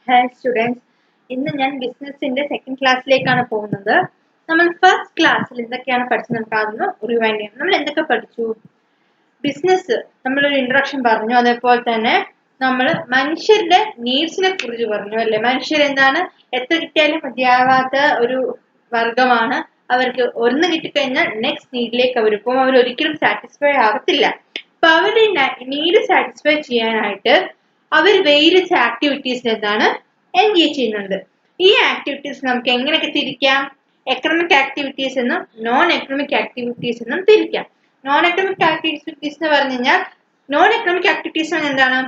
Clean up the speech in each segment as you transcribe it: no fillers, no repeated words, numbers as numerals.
Hi students, ഇന്ന് ഞാൻ ബിസിനസിന്റെ സെക്കൻഡ് ക്ലാസ്സിലേക്കാണ് പോകുന്നത്. നമ്മൾ ഫസ്റ്റ് ക്ലാസ്സിൽ എന്തൊക്കെയാണ് പഠിച്ചത് നമുക്ക് അതൊന്ന് റിവൈൻഡ് ചെയ്യാം. നമ്മൾ എന്തൊക്കെ പഠിച്ചു? ബിസിനസ് നമ്മളൊരു ഇൻട്രൊഡക്ഷൻ പറഞ്ഞു, അതേപോലെ തന്നെ നമ്മൾ മനുഷ്യരുടെ നീഡ്സിനെ കുറിച്ച് പറഞ്ഞു അല്ലേ. മനുഷ്യർ എന്താണ്, എത്ര കിട്ടിയാലും മതിയാവാത്ത ഒരു വർഗമാണ്. അവർക്ക് ഒന്ന് കിട്ടിക്കഴിഞ്ഞാൽ നെക്സ്റ്റ് നീഡിലേക്ക് അവർ പോകും. അവർ ഒരിക്കലും സാറ്റിസ്ഫൈ ആവത്തില്ല. അപ്പൊ അവരുടെ നീഡ് സാറ്റിസ്ഫൈ ചെയ്യാനായിട്ട് അവർ വേരിയസ് ആക്ടിവിറ്റീസ് എന്താണ് എൻഗേജ് ചെയ്യുന്നുണ്ട്. ഈ ആക്ടിവിറ്റീസ് നമുക്ക് എങ്ങനെയൊക്കെ തിരിക്കാം? എക്കണോമിക് ആക്ടിവിറ്റീസ് എന്നും നോൺ എക്കണോമിക് ആക്ടിവിറ്റീസ് എന്നും തിരിക്കാം. നോൺ എക്കണോമിക് ആക്ടിവിറ്റീസ് എന്ന് പറഞ്ഞു കഴിഞ്ഞാൽ, നോൺ എക്കണോമിക് ആക്ടിവിറ്റീസ് എന്താണ്?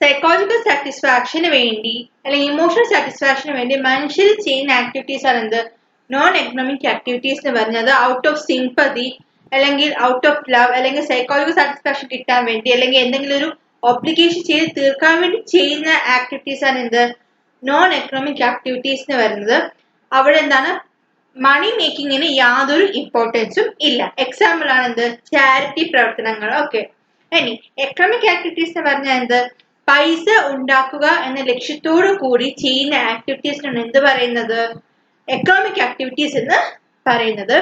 സൈക്കോളജിക്കൽ സാറ്റിസ്ഫാക്ഷന് വേണ്ടി അല്ലെങ്കിൽ ഇമോഷണൽ സാറ്റിസ്ഫാക്ഷന് വേണ്ടി മനുഷ്യർ ചെയ്യുന്ന ആക്ടിവിറ്റീസ് ആണ് എന്ത്? നോൺ എക്കണോമിക് ആക്ടിവിറ്റീസ് എന്ന് പറഞ്ഞത് ഔട്ട് ഓഫ് സിംപതി അല്ലെങ്കിൽ ഔട്ട് ഓഫ് ലവ് അല്ലെങ്കിൽ സൈക്കോളജിക്കൽ സാറ്റിസ്ഫാക്ഷൻ കിട്ടാൻ വേണ്ടി അല്ലെങ്കിൽ എന്തെങ്കിലും ഒരു ഒബ്ലിഗേഷൻ ചെയ്ത് തീർക്കാൻ വേണ്ടി ചെയ്യുന്ന ആക്ടിവിറ്റീസ് ആണ് എന്ത്? നോൺ എക്കണോമിക് ആക്ടിവിറ്റീസ് എന്ന് പറയുന്നത്. അവിടെ എന്താണ്, മണി മേക്കിങ്ങിന് യാതൊരു ഇമ്പോർട്ടൻസും ഇല്ല. എക്സാമ്പിൾ ആണ് എന്ത്? ചാരിറ്റി പ്രവർത്തനങ്ങൾ. ഓക്കെ. ഇനി എക്കണോമിക് ആക്ടിവിറ്റീസ് എന്ന് പറഞ്ഞാൽ എന്ത്? പൈസ ഉണ്ടാക്കുക എന്ന ലക്ഷ്യത്തോടു കൂടി ചെയ്യുന്ന ആക്ടിവിറ്റീസിനാണ് എന്ത് പറയുന്നത്? എക്കണോമിക് ആക്ടിവിറ്റീസ് എന്ന് പറയുന്നത്.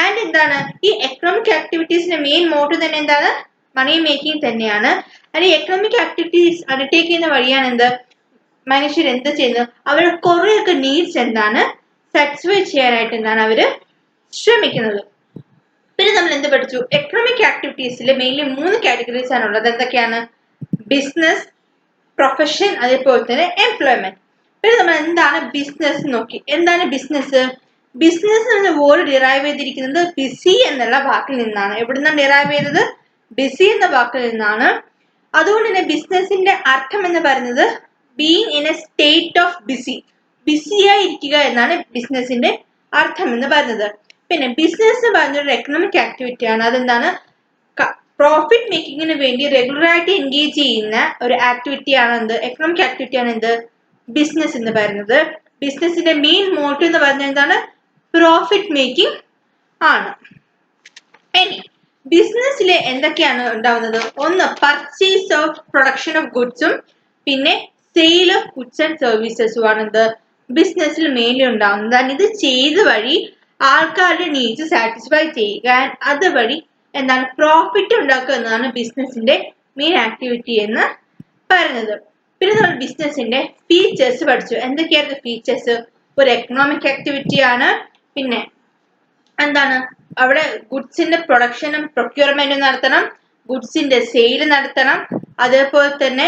ആൻഡ് എന്താണ്, ഈ എക്കണോമിക് ആക്ടിവിറ്റീസിന്റെ മെയിൻ മോട്ടീവ് തന്നെ എന്താണ്? മണി മേക്കിംഗ് തന്നെയാണ്. അല്ലെങ്കിൽ എക്കണോമിക് ആക്ടിവിറ്റീസ് അണ്ടർടേക്ക് ചെയ്യുന്ന വഴിയാണ് എന്ത്? മനുഷ്യർ എന്ത് ചെയ്യുന്നത്? അവരുടെ കുറെയൊക്കെ നീഡ്സ് എന്താണ് സാറ്റിസ്ഫൈ ചെയ്യാനായിട്ട് എന്താണ് അവര് ശ്രമിക്കുന്നത്. പിന്നെ നമ്മൾ എന്ത് പഠിച്ചു? എക്കണോമിക് ആക്ടിവിറ്റീസിൽ മെയിൻലി 3 കാറ്റഗറീസ് ആണുള്ളത്. എന്തൊക്കെയാണ്? ബിസിനസ്, പ്രൊഫഷൻ, അതേപോലെ തന്നെ എംപ്ലോയ്മെന്റ്. പിന്നെ നമ്മൾ എന്താണ് ബിസിനസ് നോക്കി. എന്താണ് ബിസിനസ്? ബിസിനസ് എന്ന വേർഡ് ഡിറൈവ് ചെയ്തിരിക്കുന്നത് ബിസി എന്നുള്ള വാക്കിൽ നിന്നാണ്. എവിടുന്നാണ് ഡിറൈവ് ചെയ്തത്? ബിസി എന്ന വാക്കിൽ നിന്നാണ്. അതുകൊണ്ട് തന്നെ ബിസിനസിന്റെ അർത്ഥം എന്ന് പറയുന്നത് being in a state of busy, ബിസിയായി ഇരിക്കുക എന്നാണ് ബിസിനസിന്റെ അർത്ഥം എന്ന് പറയുന്നത്. പിന്നെ ബിസിനസ് എന്ന് പറഞ്ഞൊരു എക്കണോമിക് ആക്ടിവിറ്റി ആണ്. അതെന്താണ്? പ്രോഫിറ്റ് മേക്കിങ്ങിന് വേണ്ടി റെഗുലറായിട്ട് എൻഗേജ് ചെയ്യുന്ന ഒരു ആക്ടിവിറ്റി ആണ് എന്ത്? എക്കണോമിക് ആക്ടിവിറ്റി ആണ് എന്ത്? ബിസിനസ് എന്ന് പറയുന്നത്. ബിസിനസിന്റെ മെയിൻ മോട്ടീവ് എന്ന് പറഞ്ഞാൽ എന്താണ്? പ്രോഫിറ്റ് മേക്കിംഗ് ആണ്. ഇനി ബിസിനസ്സിൽ എന്തൊക്കെയാണ് ഉണ്ടാവുന്നത്? ഒന്ന്, പർച്ചേസ് ഓഫ് പ്രൊഡക്ഷൻ ഓഫ് ഗുഡ്സും പിന്നെ സെയിൽ ഓഫ് ഗുഡ്സ് ആൻഡ് സർവീസസും ആണ് എന്ത്? ബിസിനസ്സിൽ മെയിൻലി ഉണ്ടാവുന്നത്. ഇത് ചെയ്ത് വഴി ആൾക്കാരുടെ നീഡ്സ് സാറ്റിസ്ഫൈ ചെയ്യുക, അതുവഴി എന്താണ് പ്രോഫിറ്റ് ഉണ്ടാക്കുക എന്നതാണ് ബിസിനസിന്റെ മെയിൻ ആക്ടിവിറ്റി എന്ന് പറയുന്നത്. പിന്നെ നമ്മൾ ബിസിനസിന്റെ ഫീച്ചേഴ്സ് പഠിച്ചു. എന്തൊക്കെയായിരുന്നു ഫീച്ചേഴ്സ്? ഒരു എക്കണോമിക് ആക്ടിവിറ്റി ആണ്. പിന്നെ എന്താണ്, അവിടെ ഗുഡ്സിന്റെ പ്രൊഡക്ഷനും പ്രൊക്യൂർമെന്റും നടത്തണം, ഗുഡ്സിന്റെ സെയിൽ നടത്തണം, അതേപോലെ തന്നെ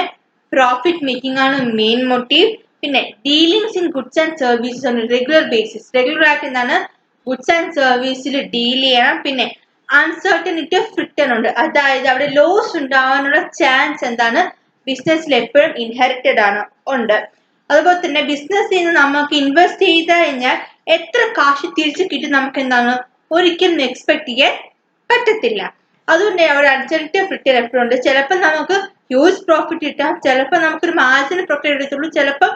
പ്രോഫിറ്റ് മേക്കിംഗ് ആണ് മെയിൻ മോട്ടീവ്. പിന്നെ dealings in goods and services on regular basis, regular ആയിട്ട് എന്താണ് ഗുഡ്സ് ആൻഡ് സർവീസിൽ ഡീൽ ചെയ്യണം. പിന്നെ അൺസർട്ടനിറ്റി ഓഫ് റിട്ടേൺ ഉണ്ട്, അതായത് അവിടെ ലോസ് ഉണ്ടാവാനുള്ള ചാൻസ് എന്താണ് ബിസിനസ്സിൽ എപ്പോഴും ഇൻഹെറിറ്റഡ് ആണ് ഉണ്ട്. അതുപോലെ തന്നെ ബിസിനസ്സിൽ നിന്ന് നമുക്ക് ഇൻവെസ്റ്റ് ചെയ്ത് കഴിഞ്ഞാൽ എത്ര കാശ് തിരിച്ചു കിട്ടും നമുക്ക് എന്താണ് ഒരിക്കലും എക്സ്പെക്ട് ചെയ്യാൻ പറ്റത്തില്ല. അതുകൊണ്ട് അവിടെ അൺസർട്ടനിറ്റി ഓഫ് റിട്ടേൺ എപ്പോഴും ഉണ്ട്. ചിലപ്പോൾ നമുക്ക് ഹ്യൂജ് പ്രോഫിറ്റ് കിട്ടാം, ചിലപ്പോൾ നമുക്കൊരു മാർജിനൽ പ്രോഫിറ്റ് എടുത്തുള്ളൂ, ചിലപ്പോൾ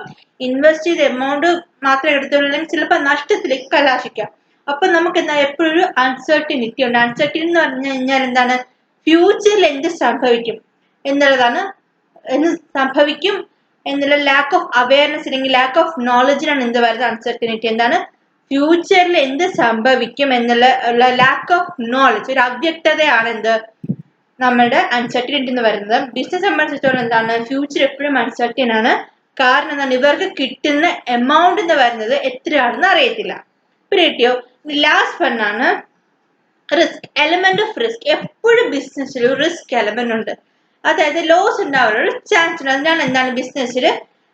ഇൻവെസ്റ്റ് ചെയ്ത എമൗണ്ട് മാത്രമേ എടുത്തുള്ളൂ, അല്ലെങ്കിൽ ചിലപ്പോൾ നഷ്ടത്തിലേക്ക് കലാശിക്കാം. അപ്പൊ നമുക്ക് എന്താ എപ്പോഴും ഒരു അൺസർട്ടനിറ്റി ഉണ്ട്. അൺസർട്ടനിറ്റി എന്ന് പറഞ്ഞു കഴിഞ്ഞാൽ എന്താണ്, ഫ്യൂച്ചറിൽ എന്ത് സംഭവിക്കും എന്നുള്ളതാണ്. എന്ത് സംഭവിക്കും എന്നുള്ള ലാക്ക് ഓഫ് അവയർനെസ് അല്ലെങ്കിൽ ലാക്ക് ഓഫ് നോളജിനാണ് എന്ത് പറയുന്നത് അൺസർട്ടനിറ്റി. എന്താണ്, ഫ്യൂച്ചറിൽ എന്ത് സംഭവിക്കും എന്നുള്ള ലാക്ക് ഓഫ് നോളജ്, ഒരു അവ്യക്തതയാണ് എന്ത് നമ്മളുടെ അൺസർട്ടനിറ്റി എന്ന് പറയുന്നത്. ബിസിനസ് സംബന്ധിച്ചിടത്തോളം എന്താണ്, ഫ്യൂച്ചർ എപ്പോഴും അൺസർട്ടൻ ആണ്. കാരണം എന്താണ്, ഇവർക്ക് കിട്ടുന്ന എമൗണ്ട് എന്ന് പറയുന്നത് എത്രയാണെന്ന് അറിയത്തില്ല. പിന്നെ കിട്ടിയോ? ലാസ്റ്റ് വൺ ആണ് റിസ്ക്, എലമെന്റ് ഓഫ് റിസ്ക്. എപ്പോഴും ബിസിനസ്സിൽ ഒരു റിസ്ക് എലമെന്റ് ഉണ്ട്, അതായത് ലോസ് ഉണ്ടാവാനുള്ള ചാൻസ് ഉണ്ട്. അതിനാണ് എന്താണ് ബിസിനസ്സിൽ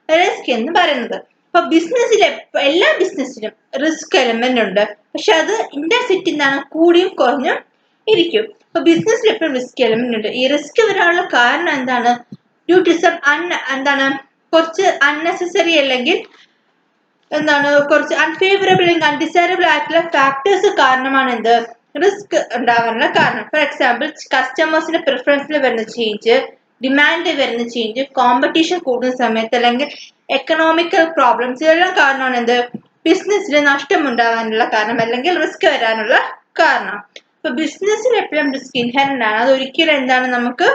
റിസ്ക് എന്ന് പറയുന്നത്. അപ്പൊ ബിസിനസ്സിൽ എല്ലാ ബിസിനസ്സിലും റിസ്ക് എലമെന്റ് ഉണ്ട്, പക്ഷെ അത് ഇന്റൻസിറ്റി എന്താണ് കൂടിയും കുറഞ്ഞും ഇരിക്കും. അപ്പൊ ബിസിനസ്സിൽ എപ്പോഴും റിസ്ക് എലമെന്റ് ഉണ്ട്. ഈ റിസ്ക് വരാനുള്ള കാരണം എന്താണ്? ഡ്യൂ ടു സം എന്താണ് കുറച്ച് അൺനെസസറി അല്ലെങ്കിൽ എന്താണ് കുറച്ച് അൺഫേവറബിൾ അല്ലെങ്കിൽ അൺഡിസൈറബിൾ ആയിട്ടുള്ള ഫാക്ടേഴ്സ് കാരണമാണ് എന്ത് റിസ്ക് ഉണ്ടാകാനുള്ള കാരണം. ഫോർ എക്സാമ്പിൾ, കസ്റ്റമേഴ്സിന്റെ പ്രിഫറൻസിൽ വരുന്ന ചേഞ്ച്, ഡിമാൻഡ് വരുന്ന ചേഞ്ച്, കോമ്പറ്റീഷൻ കൂടുന്ന സമയത്ത്, അല്ലെങ്കിൽ എക്കണോമിക്കൽ പ്രോബ്ലംസ്, ഇതെല്ലാം കാരണമാണ് എന്ത് ബിസിനസ്സിൽ നഷ്ടം ഉണ്ടാകാനുള്ള കാരണം അല്ലെങ്കിൽ റിസ്ക് വരാനുള്ള കാരണം. അപ്പൊ ബിസിനസ്സിൽ എപ്പോഴും റിസ്ക് ഇൻഹെറന്റ് ആണ്. അതൊരിക്കലും എന്താണ് നമുക്ക്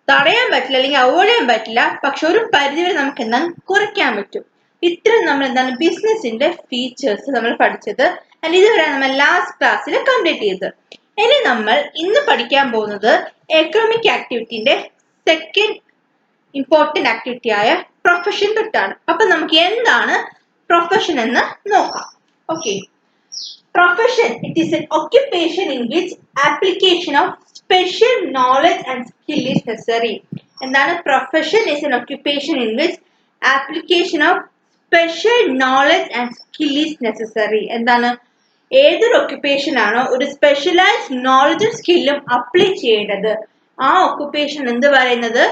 തടയാൻ പറ്റില്ല അല്ലെങ്കിൽ അവോയ്ഡ് ചെയ്യാൻ പറ്റില്ല, പക്ഷെ ഒരു പരിധിവരെ നമുക്ക് എന്താണ് കുറയ്ക്കാൻ പറ്റും. ഇത്രയും നമ്മൾ എന്താണ് ബിസിനസിന്റെ ഫീച്ചേഴ്സ് നമ്മൾ പഠിച്ചത്. അല്ല ഇതുവരെ നമ്മൾ ലാസ്റ്റ് ക്ലാസ്സിൽ കംപ്ലീറ്റ് ചെയ്തത്. ഇനി നമ്മൾ ഇന്ന് പഠിക്കാൻ പോകുന്നത് എക്കണോമിക് ആക്ടിവിറ്റിന്റെ സെക്കൻഡ് ഇമ്പോർട്ടന്റ് ആക്ടിവിറ്റി ആയ പ്രൊഫഷൻ തൊട്ടാണ്. അപ്പൊ നമുക്ക് എന്താണ് പ്രൊഫഷൻ എന്ന് നോക്കാം. Okay, profession, it is an occupation in which application of special knowledge and skill is necessary. എന്താണ് profession is an occupation in which application of special knowledge and skill is necessary. എന്താണ് ഏതൊരു occupation ആണോ ഒരു specialised നോളജും സ്കില്ലും apply ചെയ്യേണ്ടത്, ആ occupation എന്ത് പറയുന്നത്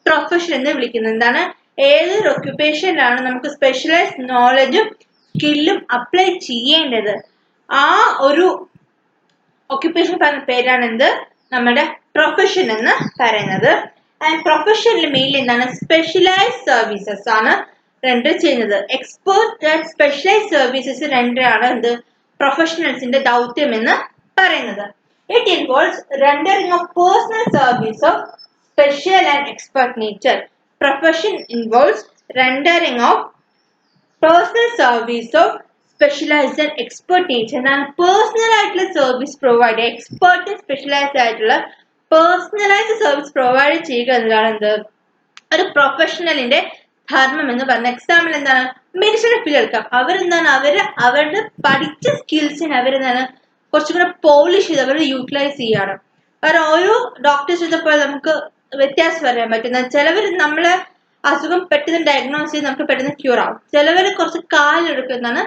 profession എന്ന് വിളിക്കുന്നത്. എന്താണ് ഏതൊരു occupation-ലാണ് നമുക്ക് സ്പെഷ്യലൈസ്ഡ് നോളജും സ്കില്ലും അപ്ലൈ ചെയ്യേണ്ടത്, ആ ഒരു occupation പറയുന്ന പേരാണ് എന്ത് നമ്മുടെ പ്രൊഫഷൻ എന്ന് പറയുന്നത്. ആൻഡ് പ്രൊഫഷനിൽ മെയിൻലി എന്താണ് സ്പെഷ്യലൈസ്ഡ് സർവീസസ് ആണ് റെൻഡർ ചെയ്യുന്നത്. Expert and specialised services render ആണ് എന്ത് പ്രൊഫഷണൽസിന്റെ ദൗത്യം എന്ന് പറയുന്നത്. It involves rendering of personal service of special and expert nature. Profession involves rendering of personal service of specialised and expert nature. എന്താണ് personal ആയിട്ടുള്ള service provide ചെയ്യുക, expert specialised ആയിട്ടുള്ള personalised service provide ചെയ്യുക എന്നതാണ് എന്ത് ഒരു പ്രൊഫഷണലിന്റെ ധർമ്മം എന്ന് പറഞ്ഞ. എക്സാമ്പിൾ എന്താണ് മെഡിസിൻ ഫീൽഡ് എടുക്കാം. അവരെന്താണ് അവരുടെ പഠിച്ച സ്കിൽസിന് അവരെന്താണ് കുറച്ചും കൂടെ പോളിഷ് ചെയ്ത് അവർ യൂട്ടിലൈസ് ചെയ്യാണ്. കാരണം ഓരോ ഡോക്ടേഴ്സ് ചെയ്തപ്പോൾ നമുക്ക് വ്യത്യാസം പറയാൻ പറ്റുന്ന, ചിലവർ നമ്മളെ അസുഖം പെട്ടെന്ന് ഡയഗ്നോസ് ചെയ്ത് നമുക്ക് പെട്ടെന്ന് ക്യൂർ ആവും, ചിലവർ കുറച്ച് കാലെടുക്കുന്നതാണ്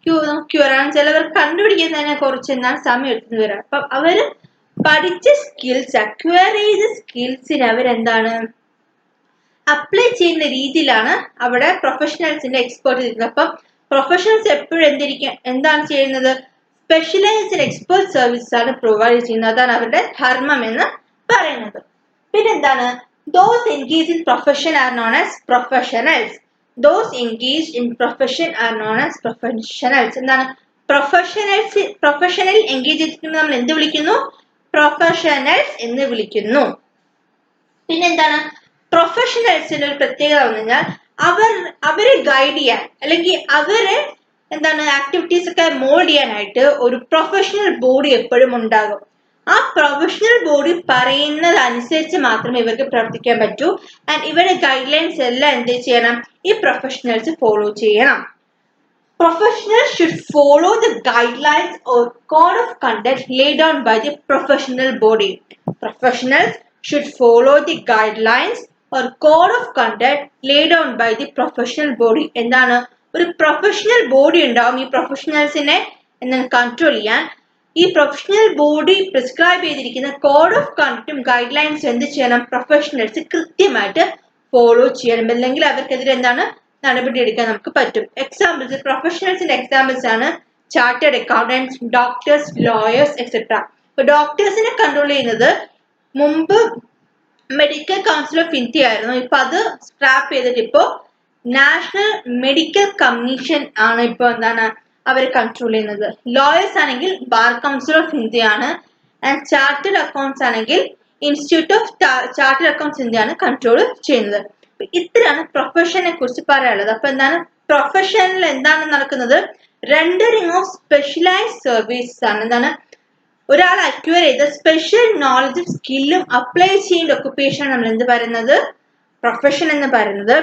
ക്യൂർ ആണ്, ചിലവർ കണ്ടുപിടിക്കുന്നതിനെ കുറച്ച് എന്താണ് സമയം എടുത്തു വരാം. അപ്പം അവര് പഠിച്ച സ്കിൽസ് അക്വയർ ചെയ്ത സ്കിൽസിന് അവരെന്താണ് അപ്ലൈ ചെയ്യുന്ന രീതിയിലാണ് അവിടെ പ്രൊഫഷണൽസിന്റെ എക്സ്പേർട്ട് ചെയ്യുന്നത്. അപ്പം പ്രൊഫഷണൽസ് എപ്പോഴും എന്താണ് ചെയ്യുന്നത് സ്പെഷ്യലൈസ്ഡ് എക്സ്പേർട്ട് സർവീസ് ആണ് പ്രൊവൈഡ് ചെയ്യുന്നത്. അതാണ് അവരുടെ ധർമ്മം എന്ന് പറയുന്നത്. പിന്നെന്താണ് those engaged in profession are known as professionals. Those engaged in profession are known as professionals. എന്താണ് പ്രൊഫഷണൽ എൻഗേജ് ചെയ്തിട്ട് നമ്മൾ എന്ത് വിളിക്കുന്നു പ്രൊഫഷണൽസ് എന്ന് വിളിക്കുന്നു. പിന്നെന്താണ് പ്രൊഫഷണൽസിന്റെ ഒരു പ്രത്യേകത എന്ന് പറഞ്ഞാൽ അവരെ ഗൈഡ് ചെയ്യാൻ അല്ലെങ്കിൽ അവരെ എന്താണ് ആക്ടിവിറ്റീസ് ഒക്കെ മോൾഡ് ചെയ്യാനായിട്ട് ഒരു പ്രൊഫഷണൽ ബോഡി എപ്പോഴും ഉണ്ടാകും. ആ പ്രൊഫഷണൽ ബോഡി പറയുന്നത് അനുസരിച്ച് മാത്രമേ ഇവർക്ക് പ്രവർത്തിക്കാൻ പറ്റൂ. ആൻഡ് ഇവരുടെ ഗൈഡ് ലൈൻസ് എല്ലാം എന്ത് ചെയ്യണം ഈ പ്രൊഫഷണൽസ് ഫോളോ ചെയ്യണം. Professionals should follow the guidelines or code of conduct laid down by the professional body. Professionals should follow the guidelines or code of conduct laid down by the professional body. എന്താണ് ഒരു professional body ഉണ്ടാവും ഈ പ്രൊഫഷണൽസിനെ എന്താണ് control ചെയ്യാൻ. ഈ professional body prescribe ചെയ്തിരിക്കുന്ന code of കണ്ടക്റ്റും guide ലൈൻസും എന്ത് ചെയ്യണം പ്രൊഫഷണൽസ് കൃത്യമായിട്ട് ഫോളോ ചെയ്യണം, അല്ലെങ്കിൽ അവർക്കെതിരെ എന്താണ് നടപടി എടുക്കാൻ നമുക്ക് പറ്റും. എക്സാമ്പിൾസ് പ്രൊഫഷണൽസിന്റെ എക്സാമ്പിൾസ് ആണ് chartered accountants, doctors, lawyers etcetera. ഇപ്പൊ ഡോക്ടേഴ്സിനെ കൺട്രോൾ ചെയ്യുന്നത് മുമ്പ് മെഡിക്കൽ കൗൺസിൽ ഓഫ് ഇന്ത്യ ആയിരുന്നു, ഇപ്പൊ അത് സ്ക്രാപ്പ് ചെയ്തിട്ട് ഇപ്പോ നാഷണൽ മെഡിക്കൽ കമ്മീഷൻ ആണ് ഇപ്പൊ എന്താണ് അവരെ കൺട്രോൾ ചെയ്യുന്നത്. ലോയേഴ്സ് ആണെങ്കിൽ ബാർ കൗൺസിൽ ഓഫ് ഇന്ത്യ ആണ്. ആൻഡ് ചാർട്ടേഡ് അക്കൗണ്ട്സ് ആണെങ്കിൽ institute of chartered accounts India ആണ് കൺട്രോൾ ചെയ്യുന്നത്. ഇത്രയാണ് പ്രൊഫഷനെ കുറിച്ച് പറയാനുള്ളത്. അപ്പൊ എന്താണ് പ്രൊഫഷനിൽ എന്താണ് നടക്കുന്നത് റെൻഡറിങ് ഓഫ് സ്പെഷ്യലൈസ്ഡ് സർവീസസ് ആണ്. എന്താണ് ഒരാൾ അക്വയർ ചെയ്ത സ്പെഷ്യൽ നോളജും സ്കില്ലും അപ്ലൈ ചെയ്യേണ്ട ഒക്കുപ്പേഷൻ നമ്മൾ എന്ത് പറയുന്നത് പ്രൊഫഷൻ എന്ന് പറയുന്നത്.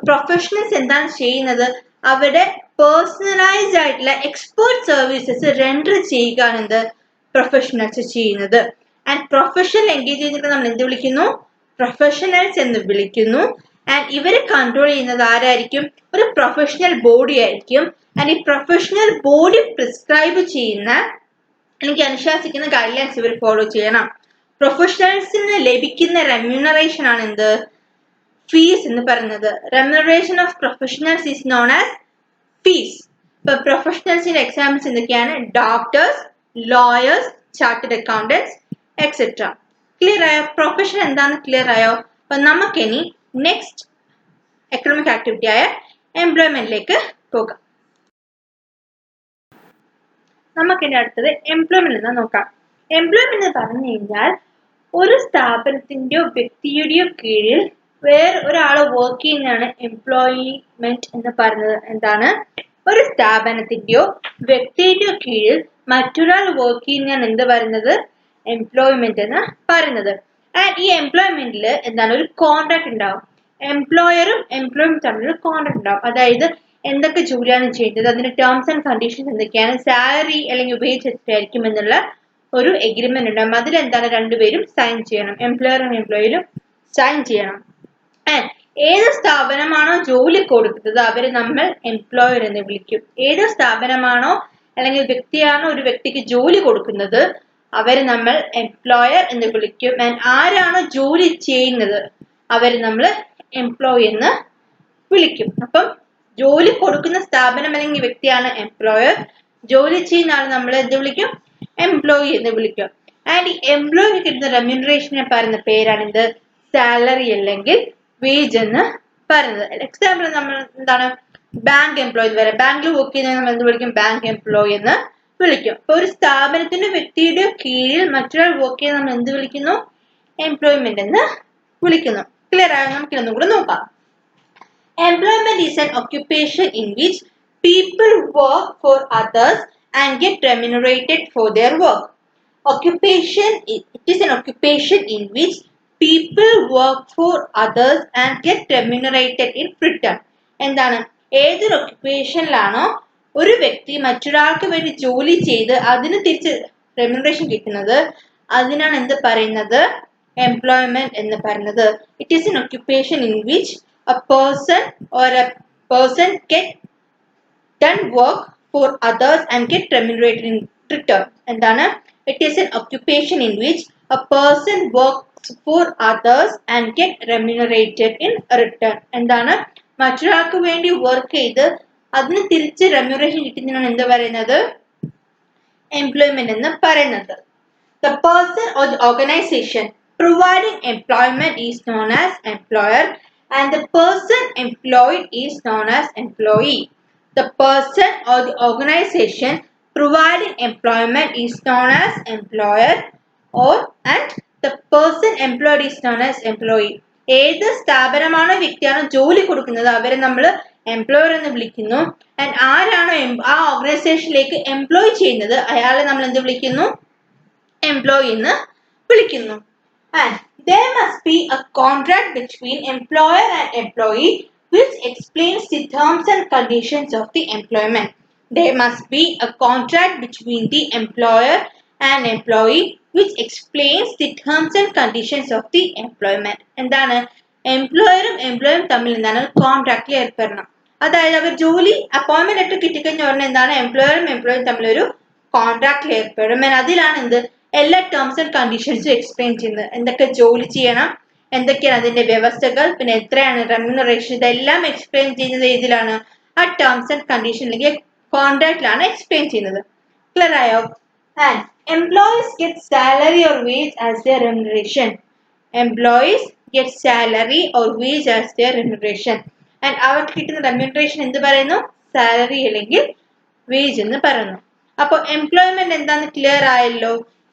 പ്രൊഫഷണൽസ് എന്താണ് ചെയ്യുന്നത് അവരുടെ പേഴ്സണലൈസ്ഡ് ആയിട്ടുള്ള എക്സ്പേർട്ട് സർവീസസ് റെൻഡർ ചെയ്യുകയാണ് എന്ത് പ്രൊഫഷണൽസ് ചെയ്യുന്നത്. ആൻഡ് പ്രൊഫഷണൽ എൻഗേജ് ചെയ്തിട്ട് നമ്മൾ എന്ത് വിളിക്കുന്നു പ്രൊഫഷണൽസ് എന്ന് വിളിക്കുന്നു. ആൻഡ് ഇവരെ കൺട്രോൾ ചെയ്യുന്നത് ആരായിരിക്കും ഒരു പ്രൊഫഷണൽ ബോഡി ആയിരിക്കും. ആൻഡ് ഈ പ്രൊഫഷണൽ ബോഡി പ്രിസ്ക്രൈബ് ചെയ്യുന്ന അല്ലെങ്കിൽ അനുശാസിക്കുന്ന ഗൈഡ് ലൈൻസ് ഇവർ ഫോളോ ചെയ്യണം. പ്രൊഫഷണൽസിന് ലഭിക്കുന്ന റെമ്യൂണറേഷൻ ആണ് എന്ത് ഫീസ് എന്ന് പറയുന്നത്. Remuneration of professionals is known as fees. ഇപ്പൊ പ്രൊഫഷണൽസിന്റെ എക്സാമ്പിൾസ് എന്തൊക്കെയാണ് doctors, lawyers, chartered accountants etcetera. Clear ആയോ പ്രൊഫഷൻ എന്താണെന്ന് ക്ലിയർ ആയോ? അപ്പൊ നമുക്കിനി നെക്സ്റ്റ് എക്കണോമിക് ആക്ടിവിറ്റി ആയ എംപ്ലോയ്മെന്റിലേക്ക് പോകാം. നമുക്കിനി അടുത്തത് എംപ്ലോയ്മെന്റ് എന്ന് നോക്കാം. എംപ്ലോയ്മെന്റ് എന്ന് പറഞ്ഞു കഴിഞ്ഞാൽ ഒരു സ്ഥാപനത്തിന്റെയോ വ്യക്തിയുടെയോ കീഴിൽ വേറെ ഒരാള് വർക്ക് ചെയ്യുന്നതാണ് എംപ്ലോയ്മെന്റ് എന്ന് പറയുന്നത്. എന്താണ്? ഒരു സ്ഥാപനത്തിന്റെയോ വ്യക്തിയുടെയോ കീഴിൽ മറ്റൊരാൾ വർക്ക് ചെയ്യുന്നതാണ് എന്ത് പറയുന്നത്? എംപ്ലോയ്മെന്റ് എന്ന് പറയുന്നത്. ആൻഡ് ഈ എംപ്ലോയ്മെന്റിൽ എന്താണ്? ഒരു കോൺട്രാക്ട് ഉണ്ടാവും. എംപ്ലോയറും എംപ്ലോയും തമ്മിൽ കോൺട്രാക്ട് ഉണ്ടാവും. അതായത് എന്തൊക്കെ ജോലിയാണ് ചെയ്യുന്നത്, അതിന്റെ ടേംസ് ആൻഡ് കണ്ടീഷൻസ് എന്തൊക്കെയാണ്, സാലറി അല്ലെങ്കിൽ വേജ് എത്രയായിരിക്കും എന്നുള്ള ഒരു എഗ്രിമെന്റ് ഉണ്ടാവും. അതിലെന്താണ്? രണ്ടുപേരും സൈൻ ചെയ്യണം. എംപ്ലോയറും എംപ്ലോയിലും സൈൻ ചെയ്യണം. ആൻഡ് ഏത് സ്ഥാപനമാണോ ജോലി കൊടുക്കുന്നത് അവരെ നമ്മൾ എംപ്ലോയർ എന്ന് വിളിക്കും. ഏത് സ്ഥാപനമാണോ അല്ലെങ്കിൽ വ്യക്തിയാണോ ഒരു വ്യക്തിക്ക് ജോലി കൊടുക്കുന്നത് അവരെ നമ്മൾ എംപ്ലോയർ എന്ന് വിളിക്കും. ആൻഡ് ആരാണോ ജോലി ചെയ്യുന്നത് അവരെ നമ്മൾ എംപ്ലോയി എന്ന് വിളിക്കും. അപ്പം ജോലി കൊടുക്കുന്ന സ്ഥാപനം അല്ലെങ്കിൽ വ്യക്തിയാണ് എംപ്ലോയർ. ജോലി ചെയ്യുന്ന ആൾ നമ്മൾ എന്ത് വിളിക്കും? എംപ്ലോയി എന്ന് വിളിക്കും. ആൻഡ് ഈ എംപ്ലോയിക്ക് കിട്ടുന്ന റെമ്യൂണറേഷനെ പറയുന്ന പേരാണിത് സാലറി അല്ലെങ്കിൽ വേജ് എന്ന് പറയുന്നത്. എക്സാമ്പിൾ നമ്മൾ എന്താണ്? ബാങ്ക് എംപ്ലോയി എന്ന് പറയാം. ബാങ്കിൽ വർക്ക് ചെയ്യുന്ന നമ്മൾ എന്ത് വിളിക്കും? ബാങ്ക് എംപ്ലോയി എന്ന് വിളിക്കും. അപ്പൊ ഒരു സ്ഥാപനത്തിന്റെ വ്യക്തിയുടെ കീഴിൽ മറ്റൊരാൾ വർക്ക് ചെയ്യുന്ന നമ്മൾ എന്ത് വിളിക്കുന്നു? എംപ്ലോയ്മെന്റ് എന്ന് വിളിക്കുന്നു. ക്ലിയർ ആയോ? നമുക്കിതൊന്നും കൂടെ നോക്കാം. Employment is an occupation in which people work for others and get remunerated for their work. It is an occupation in which people work for others and get remunerated in return. എന്താണ്? ഏതൊരു ഒക്യുപ്പേഷനിലാണോ ഒരു വ്യക്തി മറ്റൊരാൾക്ക് വേണ്ടി ജോലി ചെയ്ത് അതിന് തിരിച്ച് റെമ്യൂണറേഷൻ കിട്ടുന്നത് അതിനാണ് എന്ത് പറയുന്നത്? എംപ്ലോയ്മെന്റ് എന്ന് പറയുന്നത്. It is N occupation in which a person get done work for others and get remunerated in return. എന്താണ്? It is an occupation in which a person works for others and get remunerated in return. എന്താണ്? മറ്റൊരാൾക്ക് വേണ്ടി work ചെയ്ത് അതിന് തിരിച്ച് remuneration കിട്ടുന്നതാണ് എന്ത് പറയുന്നത്? എംപ്ലോയ്മെന്റ് എന്ന് പറയുന്നത്. The person or the organization providing employment is known as employer and the person employed is known as employee. The person or the organization providing employment is known as employer and the person employed is known as employee. ഏത് സ്ഥാപനമാണോ വ്യക്തിയാണോ ജോലി കൊടുക്കുന്നത് അവരെ നമ്മൾ employer എന്ന് വിളിക്കുന്നു. And ആരാണോ ആ ഓർഗനൈസേഷനിലേക്ക് എംപ്ലോയ് ചെയ്യുന്നത് അയാളെ നമ്മൾ എന്ത് വിളിക്കുന്നു? എംപ്ലോയി എന്ന് വിളിക്കുന്നു. And there must be a contract between employer and employee which explains the terms and conditions of the employment. There must be a contract between the employer and employee which explains the terms and conditions of the employment. എന്താണ്? എംപ്ലോയറും എംപ്ലോയും തമ്മിൽ എന്താണ്? കോൺട്രാക്റ്റിൽ ഏർപ്പെടണം. അതായത് അവർ ജോലി appointment letter കിട്ടിക്കഴിഞ്ഞ ഉടനെ എന്താണ്? എംപ്ലോയറും എംപ്ലോയും തമ്മിൽ ഒരു കോൺട്രാക്റ്റിൽ ഏർപ്പെടും. അതിലാണ് എന്ത്? എല്ലാ ടേംസ് ആൻഡ് കണ്ടീഷൻസും എക്സ്പ്ലെയിൻ ചെയ്യുന്നത്. എന്തൊക്കെ ജോലി ചെയ്യണം, എന്തൊക്കെയാണ് അതിന്റെ വ്യവസ്ഥകൾ, പിന്നെ എത്രയാണ് റെമ്യൂണറേഷൻ, ഇതെല്ലാം എക്സ്പ്ലെയിൻ ചെയ്യുന്നത് ഏതിലാണ്? ആ ടേംസ് ആൻഡ് കണ്ടീഷൻ അല്ലെങ്കിൽ കോൺട്രാക്റ്റിലാണ് എക്സ്പ്ലെയിൻ ചെയ്യുന്നത്. ക്ലിയർ ആയോ? And employees get salary or wage as their remuneration. Employees get salary or wage as their remuneration. And അവർക്ക് കിട്ടുന്ന റെമ്യൂണറേഷൻ എന്ത് പറയുന്നു? സാലറി അല്ലെങ്കിൽ വേജ് എന്ന് പറയുന്നു. അപ്പോൾ എംപ്ലോയ്മെന്റ് എന്താന്ന് ക്ലിയർ ആയല്ലോ.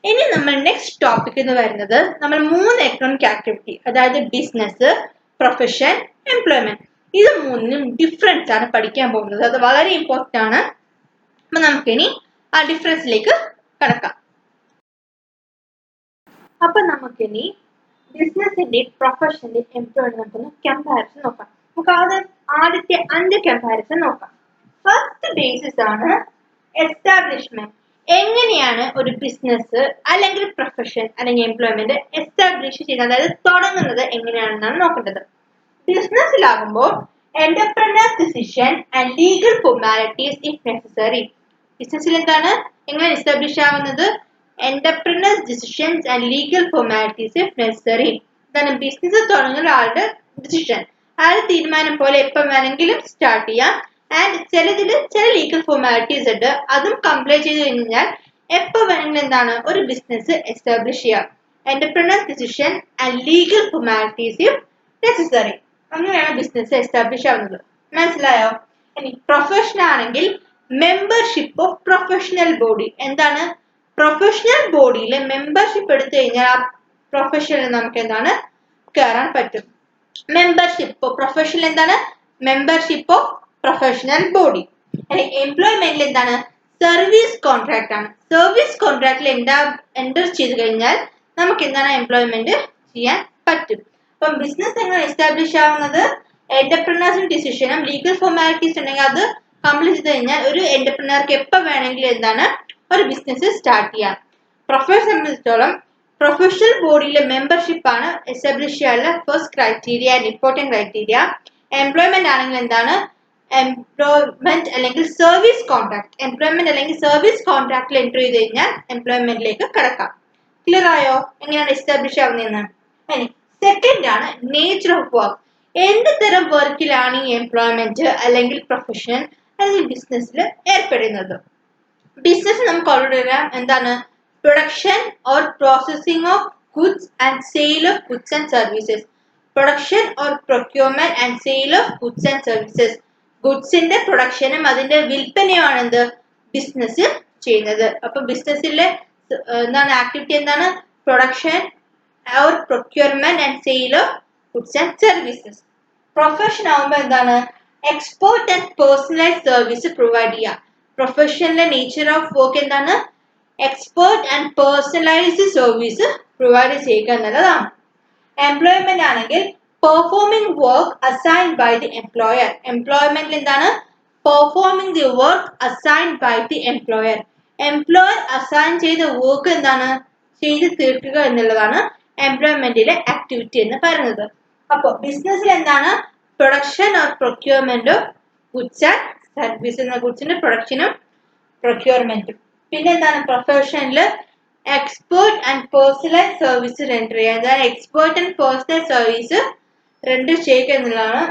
ഇനി നമ്മൾ നെക്സ്റ്റ് ടോപ്പിക് എന്ന് പറയുന്നത് നമ്മൾ 3 എക്കണോമിക് ആക്ടിവിറ്റി, അതായത് ബിസിനസ്, പ്രൊഫഷൻ, എംപ്ലോയ്മെന്റ്, ഇത് മൂന്നിനും ഡിഫറൻസ് ആണ് പഠിക്കാൻ പോകുന്നത്. അത് വളരെ ഇമ്പോർട്ടന്റ് ആണ്. അപ്പൊ നമുക്കിനി ആ ഡിഫറൻസിലേക്ക് കടക്കാം. അപ്പൊ നമുക്കിനി ബിസിനസിന്റെ, പ്രൊഫഷന്റെ, എംപ്ലോയ്മെന്റ് നമുക്കൊന്ന് കമ്പാരിസൺ നോക്കാം. നമുക്ക് ആദ്യത്തെ 5 കമ്പാരിസൺ നോക്കാം. ഫസ്റ്റ് ബേസിസ് ആണ് എസ്റ്റാബ്ലിഷ്മെന്റ്. എങ്ങനെയാണ് ഒരു ബിസിനസ് അല്ലെങ്കിൽ പ്രൊഫഷൻ അല്ലെങ്കിൽ എംപ്ലോയ്മെന്റ് എസ്റ്റാബ്ലിഷ് ചെയ്യുന്നത്, അതായത് തുടങ്ങുന്നത് എങ്ങനെയാണെന്നാണ് നോക്കേണ്ടത്. ബിസിനസ്സിലാകുമ്പോൾ entrepreneurs decision and legal formalities if necessary. ബിസിനസ്സിൽ എന്താണ്? എങ്ങനെ എസ്റ്റാബ്ലിഷ് ആവുന്നത്? Entrepreneurs decisions and legal formalities if necessary. എന്താണ്? ബിസിനസ് തുടങ്ങുന്ന ആളുടെ ഡിസിഷൻ, ആളുടെ തീരുമാനം പോലെ എപ്പം വേണമെങ്കിലും സ്റ്റാർട്ട് ചെയ്യാം. ആൻഡ് ചില ലീഗൽ ഫോർമാലിറ്റീസ് ഉണ്ട്, അതും കംപ്ലൈ ചെയ്ത് കഴിഞ്ഞാൽ എപ്പോൾ വേണമെങ്കിലും എന്താണ് ഒരു ബിസിനസ് എസ്റ്റാബ്ലിഷ് ചെയ്യാം. Entrepreneurs decision and legal formalities if necessary. അങ്ങനെയാണ് ബിസിനസ് എസ്റ്റാബ്ലിഷ് ആവുന്നത്. മനസ്സിലായോ? ഇനി പ്രൊഫഷൻ ആണെങ്കിൽ മെമ്പർഷിപ്പ് ഓഫ് പ്രൊഫഷണൽ ബോഡി. എന്താണ്? പ്രൊഫഷണൽ ബോഡിയിൽ മെമ്പർഷിപ്പ് എടുത്തു കഴിഞ്ഞാൽ ആ പ്രൊഫഷനിൽ നമുക്ക് എന്താണ് കയറാൻ പറ്റും. മെമ്പർഷിപ്പ് പ്രൊഫഷനിൽ എന്താണ് മെമ്പർഷിപ്പ് ഓഫ് പ്രൊഫഷണൽ ബോഡി. എംപ്ലോയ്മെന്റിൽ എന്താണ് സർവീസ് കോൺട്രാക്ട് ആണ്. സർവീസ് കോൺട്രാക്റ്റിൽ എൻ്റർ ചെയ്ത് കഴിഞ്ഞാൽ നമുക്ക് എന്താണ് എംപ്ലോയ്മെന്റ് ചെയ്യാൻ പറ്റും. അപ്പം ബിസിനസ് എങ്ങനെ എസ്റ്റാബ്ലിഷ് ആവുന്നത് എന്റർപ്രണേഴ്സിന്റെ ഡിസിഷനും ലീഗൽ ഫോർമാലിറ്റീസ് ഉണ്ടെങ്കിൽ അത് കംപ്ലീറ്റ് ചെയ്ത് കഴിഞ്ഞാൽ ഒരു എന്റർപ്രണർക്ക് എപ്പോൾ വേണമെങ്കിലും എന്താണ് ഒരു ബിസിനസ് സ്റ്റാർട്ട് ചെയ്യാം. പ്രൊഫഷനെ സംബന്ധിച്ചിടത്തോളം പ്രൊഫഷണൽ ബോഡിയിലെ മെമ്പർഷിപ്പ് ആണ് എസ്റ്റാബ്ലിഷ് ചെയ്യാനുള്ള first criteria and important criteria. Employment ആണെങ്കിൽ എന്താണ് എംപ്ലോയ്മെന്റ് അല്ലെങ്കിൽ സർവീസ് കോൺട്രാക്ട്. എംപ്ലോയ്മെന്റ് അല്ലെങ്കിൽ സർവീസ് കോൺട്രാക്റ്റിൽ എൻറ്റർ ചെയ്ത് കഴിഞ്ഞാൽ എംപ്ലോയ്മെന്റിലേക്ക് കടക്കാം. ക്ലിയർ ആയോ എങ്ങനെയാണ് എസ്റ്റാബ്ലിഷ് ആവുന്നതെന്ന്? സെക്കൻഡ് ആണ് നേച്ചർ ഓഫ് വർക്ക്. എന്ത് തരം വർക്കിലാണ് ഈ എംപ്ലോയ്മെന്റ് അല്ലെങ്കിൽ പ്രൊഫഷൻ അല്ലെങ്കിൽ ബിസിനസ്സിൽ ഏർപ്പെടുന്നത്? ബിസിനസ് നമുക്ക് ഓൾറെഡി അറിയാം എന്താണ് production or processing of goods and sale of goods and services. Production or procurement and sale of goods and services. ഗുഡ്സിന്റെ പ്രൊഡക്ഷനും അതിന്റെ വിൽപ്പനയുമാണ് എന്ത് ബിസിനസ് ചെയ്യുന്നത്. അപ്പൊ ബിസിനസ്സിലെ എന്താണ് ആക്ടിവിറ്റി എന്താണ് production or procurement and sale of goods and services. Profession ആവുമ്പോൾ എന്താണ് expert and personalise service provide ചെയ്യുക. പ്രൊഫഷനിലെ നേച്ചർ ഓഫ് വർക്ക് എന്താണ് expert and personalised service provide ചെയ്യുക എന്നുള്ളതാണ്. എംപ്ലോയ്മെന്റ് ആണെങ്കിൽ performing work assigned by the employer. Employment എന്താണ് performing the work assigned by the employer. Employer assign ചെയ്ത വർക്ക് എന്താണ് ചെയ്ത് തീർക്കുക എന്നുള്ളതാണ് എംപ്ലോയ്മെന്റിലെ ആക്ടിവിറ്റി എന്ന് പറയുന്നത്. അപ്പോൾ ബിസിനസ്സിൽ എന്താണ് production or procurement of goods and service എന്ന ഗുഡ്സിന്റെ പ്രൊഡക്ഷനും പ്രൊക്യൂർമെന്റും. പിന്നെ എന്താണ് പ്രൊഫഷനിൽ expert and personalise service render ചെയ്യുക. അതായത് expert and personal service render ചെയ്യുക എന്നുള്ളതാണ്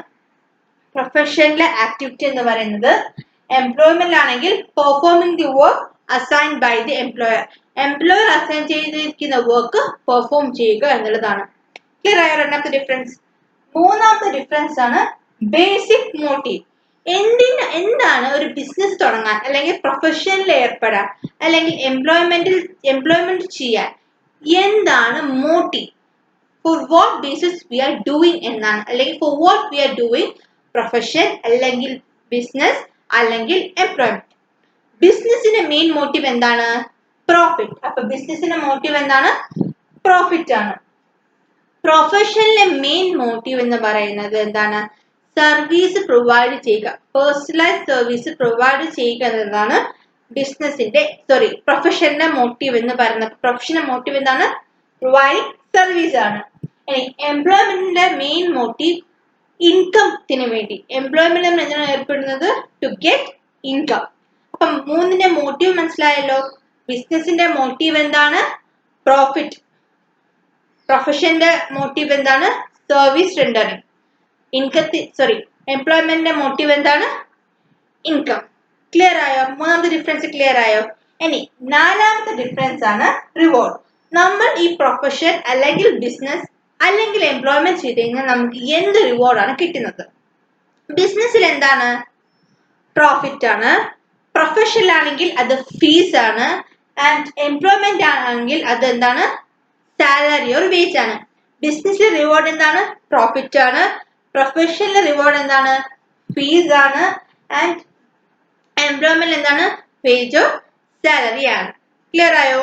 പ്രൊഫഷനിലെ ആക്ടിവിറ്റി എന്ന് പറയുന്നത്. എംപ്ലോയ്മെന്റ് ആണെങ്കിൽ performing the work assigned by the employer. Employer assign ചെയ്തിരിക്കുന്ന വർക്ക് പെർഫോം ചെയ്യുക എന്നുള്ളതാണ്. ക്ലിയർ ആയ രണ്ടാമത്തെ ഡിഫറൻസ്. മൂന്നാമത്തെ ഡിഫറൻസ് ആണ് ബേസിക് മോട്ടീവ്. എന്താണ് ഒരു ബിസിനസ് തുടങ്ങാൻ അല്ലെങ്കിൽ പ്രൊഫഷനിൽ ഏർപ്പെടാൻ അല്ലെങ്കിൽ എംപ്ലോയ്മെന്റ് ചെയ്യാൻ എന്താണ് motive? For what basis we are doing എന്നാണ്, അല്ലെങ്കിൽ for what we are doing profession അല്ലെങ്കിൽ ബിസിനസ് അല്ലെങ്കിൽ എംപ്ലോയ്മെന്റ്. ബിസിനസിന്റെ മെയിൻ മോട്ടീവ് എന്താണ് പ്രോഫിറ്റ്. അപ്പൊ ബിസിനസിന്റെ മോട്ടീവ് എന്താണ് പ്രോഫിറ്റ് ആണ്. പ്രൊഫഷനിലെ മെയിൻ മോട്ടീവ് എന്ന് പറയുന്നത് എന്താണ് സർവീസ് പ്രൊവൈഡ് ചെയ്യുക, പേഴ്സണലൈസ് സർവീസ് പ്രൊവൈഡ് ചെയ്യുക എന്നതാണ് പ്രൊഫഷന്റെ മോട്ടീവ് എന്ന് പറയുന്നത്. പ്രൊഫഷന്റെ മോട്ടീവ് എന്താണ് പ്രൊവൈഡിങ് സർവീസ് ആണ്. എംപ്ലോയ്മെന്റിന്റെ മെയിൻ മോട്ടീവ് ഇൻകത്തിന് വേണ്ടി. എംപ്ലോയ്മെന്റ് എന്താണ് ഏർപ്പെടുന്നത് ടു ഗെറ്റ് ഇൻകം. അപ്പം മൂന്നിന്റെ മോട്ടീവ് മനസ്സിലായല്ലോ. ബിസിനസിന്റെ മോട്ടീവ് എന്താണ് പ്രോഫിറ്റ്. പ്രൊഫഷന്റെ മോട്ടീവ് എന്താണ് സർവീസ് റെൻഡറിങ്. എംപ്ലോയ്മെന്റിന്റെ മോട്ടീവ് എന്താണ് ഇൻകം. ക്ലിയർ ആയോ? മൂന്നാമത്തെ ഡിഫറൻസ് ക്ലിയർ ആയോ? ഇനി നാലാമത്തെ ഡിഫറൻസ് ആണ് റിവാർഡ്. നമ്മൾ ഈ പ്രൊഫഷൻ അല്ലെങ്കിൽ ബിസിനസ് അല്ലെങ്കിൽ എംപ്ലോയ്മെന്റ് ചെയ്ത് കഴിഞ്ഞാൽ നമുക്ക് എന്ത് റിവാർഡാണ് കിട്ടുന്നത്? ബിസിനസ്സിൽ എന്താണ് പ്രോഫിറ്റ് ആണ്, പ്രൊഫഷനിലാണെങ്കിൽ അത് ഫീസ് ആണ്, ആൻഡ് എംപ്ലോയ്മെന്റ് ആണെങ്കിൽ അത് എന്താണ് സാലറി ഒരു വേജ് ആണ്. ബിസിനസ്സിലെ റിവാർഡ് എന്താണ് പ്രോഫിറ്റ് ആണ്, പ്രൊഫഷനിലെ റിവാർഡ് എന്താണ് ഫീസ് ആണ്, ആൻഡ് എംപ്ലോയ്മെന്റ് എന്താണ് വേജ് സാലറി ആണ്. ക്ലിയർ ആയോ?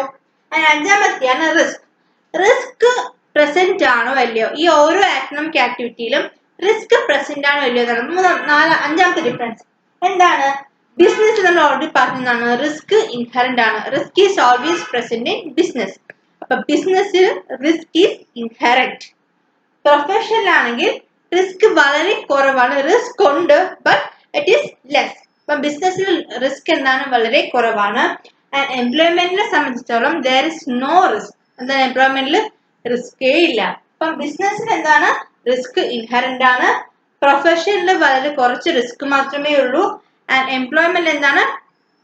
അഞ്ചാമത്തെയാണ് റിസ്ക്. റിസ്ക് പ്രസന്റ് ആണോ അല്ലയോ? ഈ ഓരോ എക്കണോമിക് ആക്ടിവിറ്റിയിലും റിസ്ക് പ്രസന്റ് ആണോ അല്ലയോ എന്നാണ് അഞ്ചാമത്തെ ഡിഫറൻസ്. എന്താണ് ബിസിനസ് നമ്മൾ ഓൾറെഡി പറഞ്ഞതാണ് റിസ്ക് ഇൻഹറന്റ് ആണ്. Risk is always present in business. അപ്പൊ ബിസിനസ്സിൽ റിസ്ക് ഈസ് ഇൻഹറന്റ്. പ്രൊഫഷനിലാണെങ്കിൽ റിസ്ക് വളരെ കുറവാണ്. റിസ്ക് ഉണ്ട് ബട്ട് ഇറ്റ് ഈസ് ലെസ്. അപ്പൊ ബിസിനസ്സിൽ റിസ്ക് എന്താണ് വളരെ കുറവാണ്. ആൻഡ് എംപ്ലോയ്മെന്റിനെ സംബന്ധിച്ചിടത്തോളം ദർ ഇസ് നോ റിസ്ക്. എന്താണ് എംപ്ലോയ്മെന്റിൽ റിസ്കേ ഇല്ല. അപ്പം ബിസിനസ്സിന് എന്താണ് റിസ്ക് ഇൻഹറന്റ് ആണ്. പ്രൊഫഷനിൽ വളരെ കുറച്ച് റിസ്ക് മാത്രമേ ഉള്ളൂ. ആൻഡ് എംപ്ലോയ്മെന്റ് എന്താണ്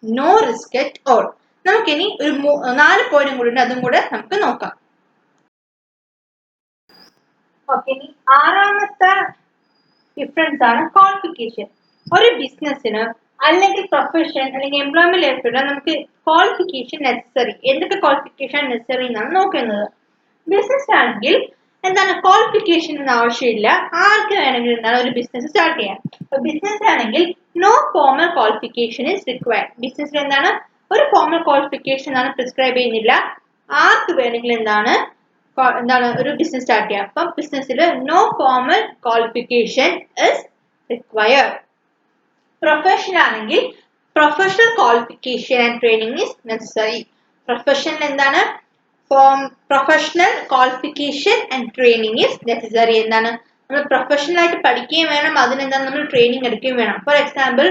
നോ റിസ്ക് അറ്റ് ഓൾ. നമുക്കിനി ഒരു 4 പോയിന്റും കൂടി ഉണ്ട്, അതും കൂടെ നമുക്ക് നോക്കാം. ഓക്കെ, ഇനി ആറാമത്തെ ഡിഫറൻസ് ആണ് ക്വാളിഫിക്കേഷൻ. ഒരു ബിസിനസ്സിന് അല്ലെങ്കിൽ പ്രൊഫഷൻ അല്ലെങ്കിൽ എംപ്ലോയ്മെന്റ് ഏർപ്പെടാൻ നമുക്ക് ക്വാളിഫിക്കേഷൻ നെസസറി. എന്തൊക്കെ ക്വാളിഫിക്കേഷൻ നെസസറി എന്നാണ് നോക്കുന്നത്. ബിസിനസ് ആണെങ്കിൽ എന്താണ് ക്വാളിഫിക്കേഷൻ ഒന്നും ആവശ്യമില്ല, ആർക്ക് വേണമെങ്കിലും എന്താണ് ഒരു ബിസിനസ് സ്റ്റാർട്ട് ചെയ്യാം. അപ്പൊ ബിസിനസ് ആണെങ്കിൽ no formal qualification is required. ബിസിനസ്സിൽ എന്താണ് ഒരു ഫോമൽ ക്വാളിഫിക്കേഷൻ ആണ് പ്രിസ്ക്രൈബ് ചെയ്യുന്നില്ല, ആർക്ക് വേണമെങ്കിലും എന്താണ് ഒരു ബിസിനസ് സ്റ്റാർട്ട് ചെയ്യാം. അപ്പം ബിസിനസ്സിൽ no formal qualification is required. Professional ആണെങ്കിൽ professional qualification and training is necessary. Professional എന്താണ് professional qualification and training is necessary. എന്താണ് നമ്മൾ പ്രൊഫഷണൽ ആയിട്ട് പഠിക്കുകയും വേണം, അതിനെന്താണ് നമ്മൾ ട്രെയിനിങ് എടുക്കുകയും വേണം. ഫോർ എക്സാമ്പിൾ